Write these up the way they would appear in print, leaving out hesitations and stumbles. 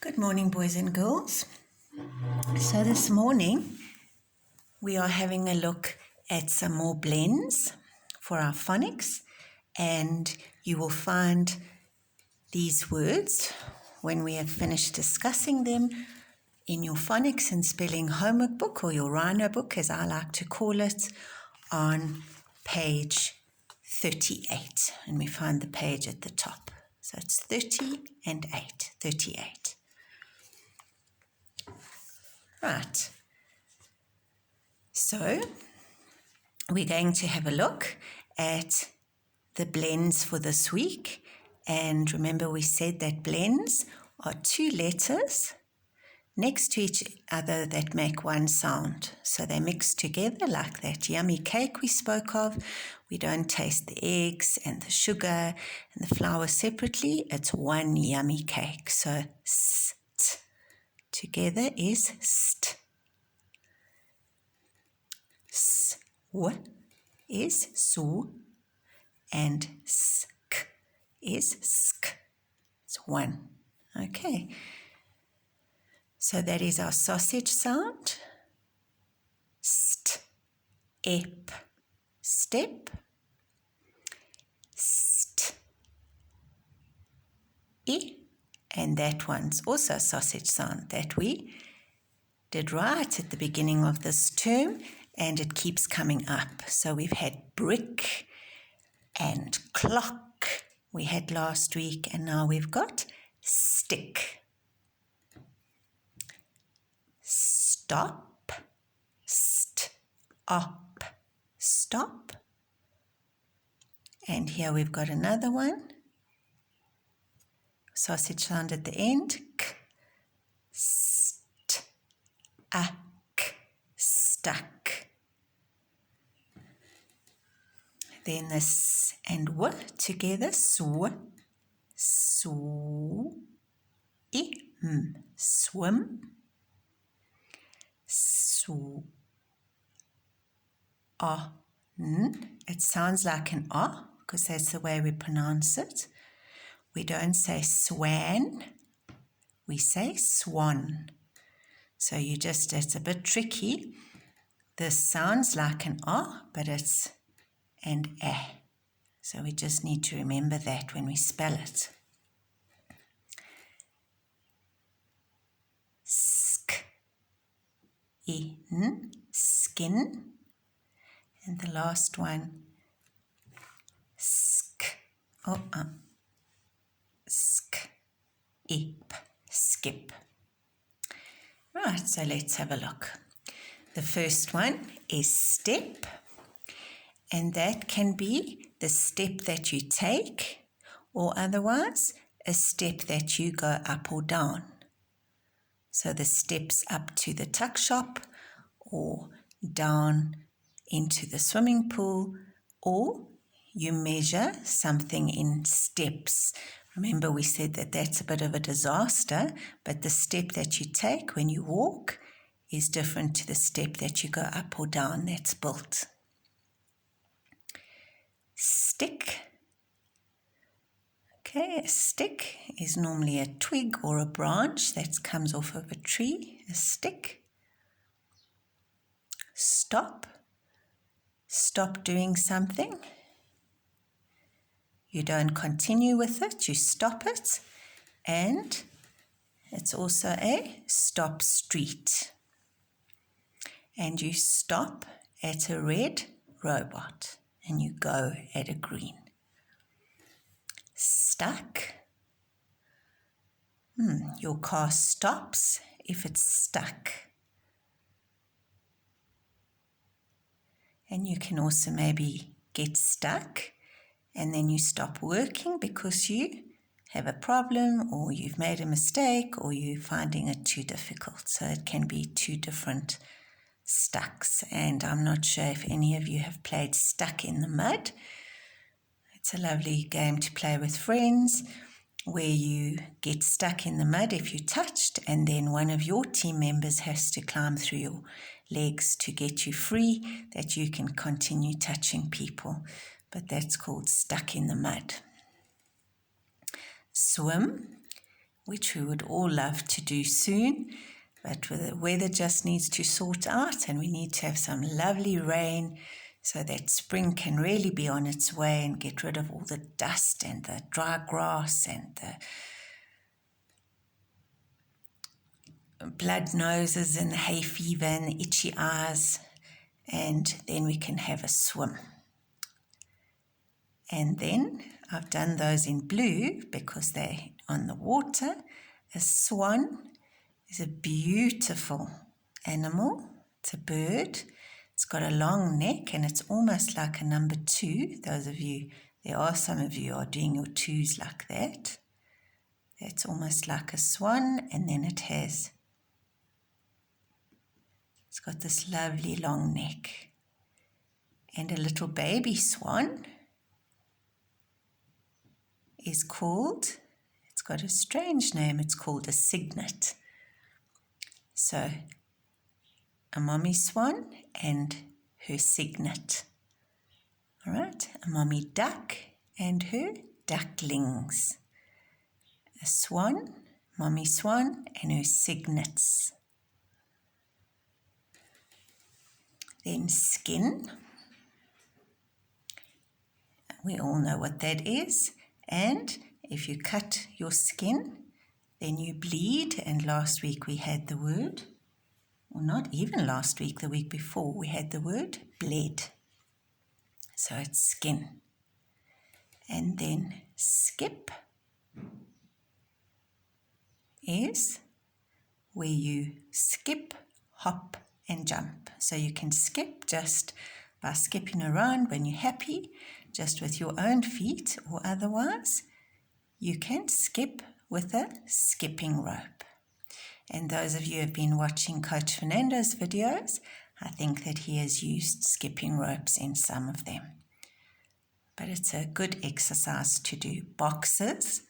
Good morning, boys and girls. So this morning, we are having a look at some more blends for our phonics, and you will find these words when we have finished discussing them in your phonics and spelling homework book, or your rhino book, as I like to call it, on page 38. And we find the page at the top. So it's 30 and 8, 38. Right, so we're going to have a look at the blends for this week. And remember, we said that blends are two letters next to each other that make one sound. So they mix together like that yummy cake we spoke of. We don't taste the eggs and the sugar and the flour separately. It's one yummy cake. So st together is st. Sw is su, and sk is sk. It's one. Okay. So that is our sausage sound. St, ep, step. St, I, and that one's also a sausage sound that we did right at the beginning of this term, and it keeps coming up. So we've had brick and clock we had last week, and now we've got stick. Stop, st-op, stop. And here we've got another one. Sausage sound at the end. K, st, ak, stuck. Then the s and w together, sw, im, swim. It sounds like an O because that's the way we pronounce it. We don't say swan, we say swan. So it's a bit tricky. This sounds like an O, but it's and A. So we just need to remember that when we spell it. Sk, in, skin. And the last one, sk, ip, skip. Right, so let's have a look. The first one is step, and that can be the step that you take, or otherwise a step that you go up or down. So the steps up to the tuck shop, or down into the swimming pool, or you measure something in steps. Remember, we said that that's a bit of a disaster, but the step that you take when you walk is different to the step that you go up or down that's built. Stick. Okay, a stick is normally a twig or a branch that comes off of a tree, a stick. Stop. Stop doing something. You don't continue with it, you stop it. And it's also a stop street. And you stop at a red robot and you go at a green. Stuck. Your car stops if it's stuck. And you can also maybe get stuck and then you stop working because you have a problem, or you've made a mistake, or you're finding it too difficult. So it can be two different stucks. And I'm not sure if any of you have played Stuck in the Mud. It's a lovely game to play with friends where you get stuck in the mud if you touched, and then one of your team members has to climb through your legs to get you free, that you can continue touching people. But that's called Stuck in the Mud. Swim. which we would all love to do soon. But the weather just needs to sort out, and we need to have some lovely rain so that spring can really be on its way and get rid of all the dust and the dry grass and the blood noses and the hay fever and the itchy eyes, and then we can have a swim. And then I've done those in blue because they're on the water. A swan is a beautiful animal. It's a bird. It's got a long neck and it's almost like a number 2. Those of you, there are some of you are doing your 2s like that. It's almost like a swan, and then it's got this lovely long neck. And a little baby swan is called, it's got a strange name, it's called a cygnet. So a mommy swan and her cygnet. All right, a mommy duck and her ducklings. A swan, mommy swan and her cygnets. Then skin. We all know what that is. And if you cut your skin, then you bleed. And last week we had the word, or not even last week, the week before, we had the word bled. So it's skin. And then skip is where you skip, hop, and jump. So you can skip just by skipping around when you're happy, just with your own feet, or otherwise you can skip with a skipping rope. And those of you who have been watching Coach Fernando's videos, I think that he has used skipping ropes in some of them. But it's a good exercise to do. Boxers,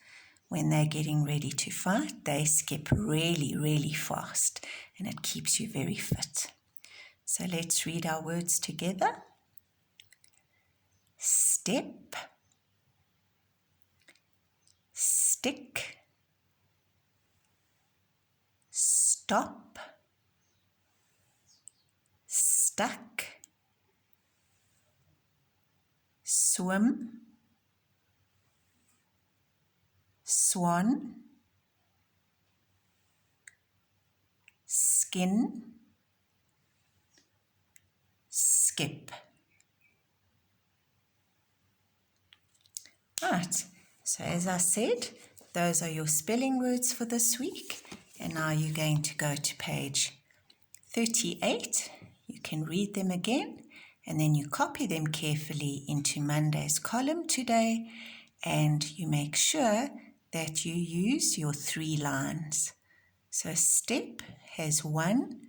when they're getting ready to fight, they skip really, really fast, and it keeps you very fit. So let's read our words together. Step, stick, stop, stuck, swim, swan, skin, skip. Right, so as I said, those are your spelling words for this week. And now you're going to go to page 38. You can read them again, and then you copy them carefully into Monday's column today, and you make sure that you use your 3 lines. So step has 1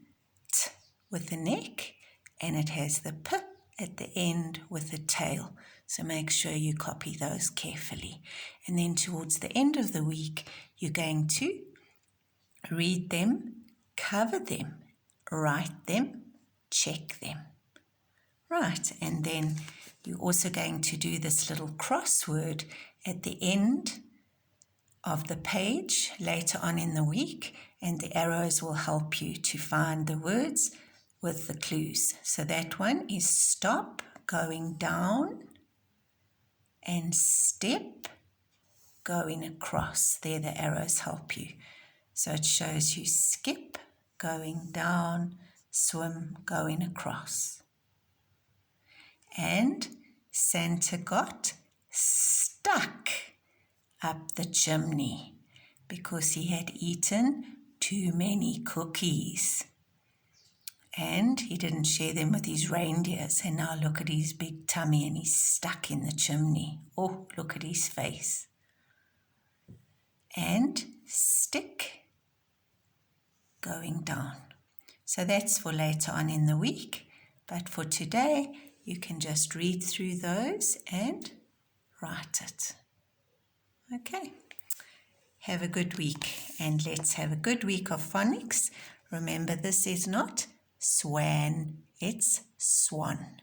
t with the neck, and it has the p at the end with the tail. So make sure you copy those carefully. And then towards the end of the week, you're going to read them, cover them, write them, check them. Right, and then you're also going to do this little crossword at the end of the page later on in the week, and the arrows will help you to find the words with the clues. So that one is stop, going down, and step, going across. There the arrows help you. So it shows you skip, going down, swim, going across. And Santa got stuck up the chimney because he had eaten too many cookies. And he didn't share them with his reindeers. And now look at his big tummy, and he's stuck in the chimney. Oh, look at his face. And stick, going down. So that's for later on in the week. But for today, you can just read through those and write it. Okay. Have a good week, and let's have a good week of phonics. Remember, this is not swan, it's swan.